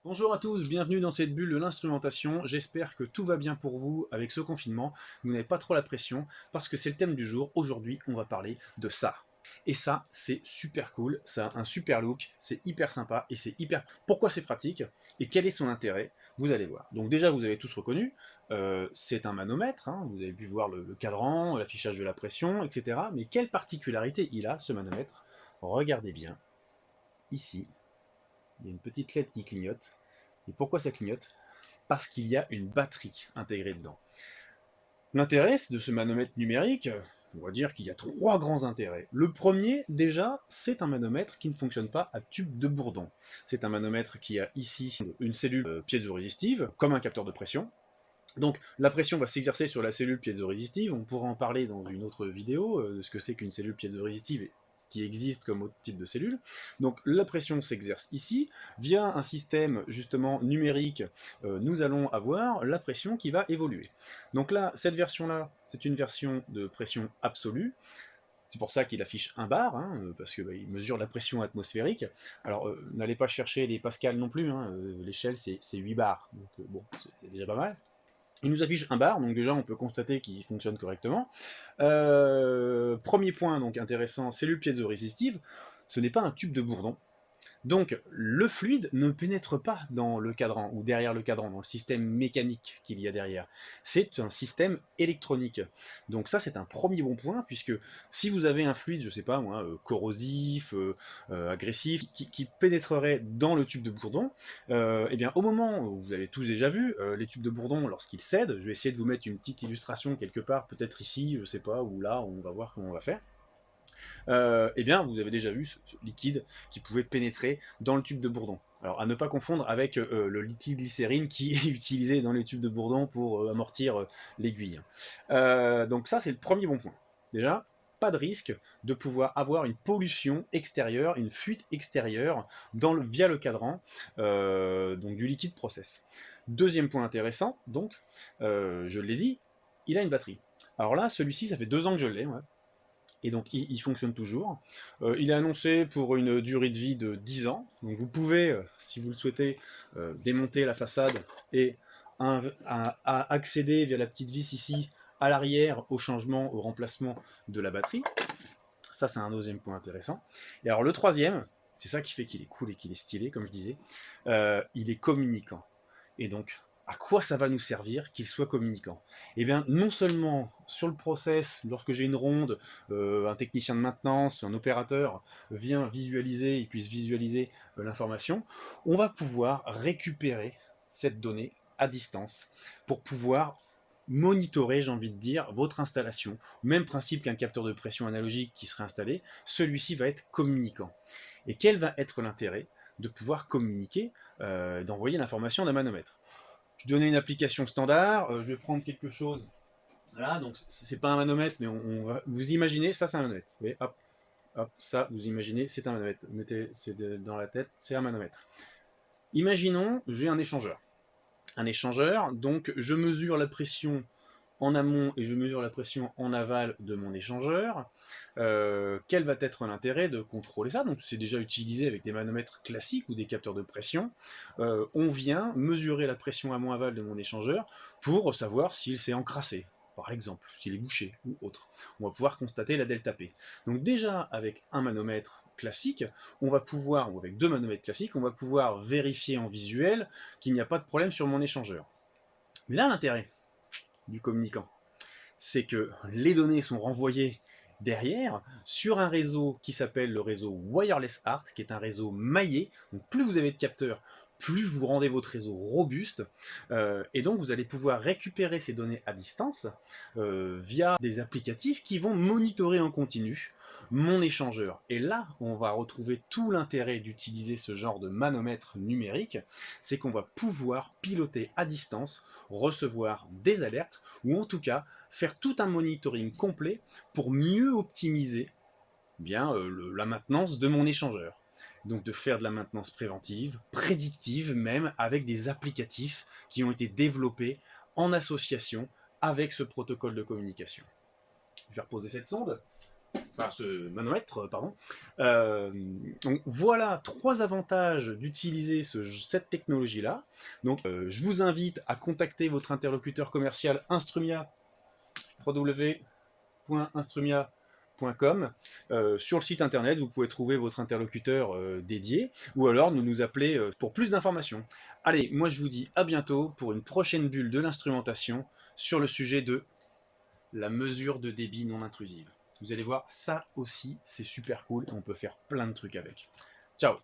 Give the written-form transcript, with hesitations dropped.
Bonjour à tous, bienvenue dans cette bulle de l'instrumentation. J'espère que tout va bien pour vous avec ce confinement. Vous n'avez pas trop la pression parce que c'est le thème du jour. Aujourd'hui, on va parler de ça. Et ça, c'est super cool, ça a un super look, c'est hyper sympa et c'est hyper... Pourquoi c'est pratique et quel est son intérêt? Vous allez voir. Donc déjà, vous avez tous reconnu, c'est un manomètre, hein, vous avez pu voir le cadran, l'affichage de la pression, etc. Mais quelle particularité il a, ce manomètre? Regardez bien, ici, il y a une petite LED qui clignote. Et pourquoi ça clignote? Parce qu'il y a une batterie intégrée dedans. L'intérêt de ce manomètre numérique, on va dire qu'il y a trois grands intérêts. Le premier, déjà, c'est un manomètre qui ne fonctionne pas à tube de bourdon. C'est un manomètre qui a ici une cellule piézorésistive, comme un capteur de pression. Donc la pression va s'exercer sur la cellule piézorésistive, on pourra en parler dans une autre vidéo, de ce que c'est qu'une cellule piézorésistive et ce qui existe comme autre type de cellule. Donc la pression s'exerce ici, via un système justement numérique, nous allons avoir la pression qui va évoluer. Donc là, cette version-là, c'est une version de pression absolue, c'est pour ça qu'il affiche un bar, hein, parce qu'il mesure la pression atmosphérique. Alors, n'allez pas chercher les pascals non plus, hein, l'échelle c'est 8 bars, donc bon, c'est déjà pas mal. Il nous affiche un bar, donc déjà on peut constater qu'il fonctionne correctement. Premier point donc intéressant, cellule piézorésistive, ce n'est pas un tube de bourdon, donc le fluide ne pénètre pas dans le cadran ou derrière le cadran, dans le système mécanique qu'il y a derrière. C'est un système électronique. Donc ça c'est un premier bon point, puisque si vous avez un fluide, je sais pas moi, corrosif, agressif, qui pénétrerait dans le tube de bourdon, eh bien au moment où vous avez tous déjà vu, les tubes de bourdon lorsqu'ils cèdent, je vais essayer de vous mettre une petite illustration quelque part, peut-être ici, je sais pas, ou là, on va voir comment on va faire. Eh bien, vous avez déjà vu ce liquide qui pouvait pénétrer dans le tube de bourdon. Alors, à ne pas confondre avec le liquide glycérine qui est utilisé dans les tubes de bourdon pour amortir l'aiguille. Donc ça, c'est le premier bon point. Déjà, pas de risque de pouvoir avoir une pollution extérieure, une fuite extérieure via le cadran donc du liquide process. Deuxième point intéressant, donc, je l'ai dit, il a une batterie. Alors là, celui-ci, ça fait 2 ans que je l'ai, ouais, et donc il fonctionne toujours. Il est annoncé pour une durée de vie de 10 ans, donc vous pouvez, si vous le souhaitez, démonter la façade et accéder via la petite vis ici à l'arrière au changement, au remplacement de la batterie. Ça c'est un deuxième point intéressant. Et alors le troisième, c'est ça qui fait qu'il est cool et qu'il est stylé, comme je disais, il est communicant. Et donc, à quoi ça va nous servir qu'il soit communicant? Eh bien, non seulement sur le process, lorsque j'ai une ronde, un technicien de maintenance, un opérateur vient visualiser, il puisse visualiser l'information, on va pouvoir récupérer cette donnée à distance pour pouvoir monitorer, j'ai envie de dire, votre installation. Même principe qu'un capteur de pression analogique qui serait installé, celui-ci va être communicant. Et quel va être l'intérêt de pouvoir communiquer, d'envoyer l'information d'un manomètre? Je donnais une application standard, je vais prendre quelque chose. Voilà, donc c'est pas un manomètre, mais vous imaginez, ça c'est un manomètre. Vous voyez, hop, hop, ça vous imaginez, c'est un manomètre. Mettez dans la tête, c'est un manomètre. Imaginons, j'ai un échangeur. Un échangeur, donc je mesure la pression en amont et je mesure la pression en aval de mon échangeur. Quel va être l'intérêt de contrôler ça? Donc c'est déjà utilisé avec des manomètres classiques ou des capteurs de pression. On vient mesurer la pression amont-aval de mon échangeur pour savoir s'il s'est encrassé, par exemple, s'il est bouché ou autre. On va pouvoir constater la delta P. Donc déjà avec un manomètre classique, on va pouvoir, ou avec deux manomètres classiques, on va pouvoir vérifier en visuel qu'il n'y a pas de problème sur mon échangeur. Mais là, l'intérêt du communicant, c'est que les données sont renvoyées derrière sur un réseau qui s'appelle le réseau Wireless ART, qui est un réseau maillé. Donc plus vous avez de capteurs, plus vous rendez votre réseau robuste, et donc vous allez pouvoir récupérer ces données à distance via des applicatifs qui vont monitorer en continu mon échangeur. Et là, on va retrouver tout l'intérêt d'utiliser ce genre de manomètre numérique, c'est qu'on va pouvoir piloter à distance, recevoir des alertes, ou en tout cas faire tout un monitoring complet pour mieux optimiser bien la maintenance de mon échangeur. Donc de faire de la maintenance préventive, prédictive même, avec des applicatifs qui ont été développés en association avec ce protocole de communication. Je vais reposer cette sonde. enfin ce manomètre, pardon. Donc voilà 3 avantages d'utiliser cette technologie-là. Donc je vous invite à contacter votre interlocuteur commercial Instrumia, www.instrumia.com. Sur le site internet, vous pouvez trouver votre interlocuteur dédié, ou alors nous appeler pour plus d'informations. Allez, moi je vous dis à bientôt pour une prochaine bulle de l'instrumentation sur le sujet de la mesure de débit non intrusive. Vous allez voir, ça aussi, c'est super cool et on peut faire plein de trucs avec. Ciao!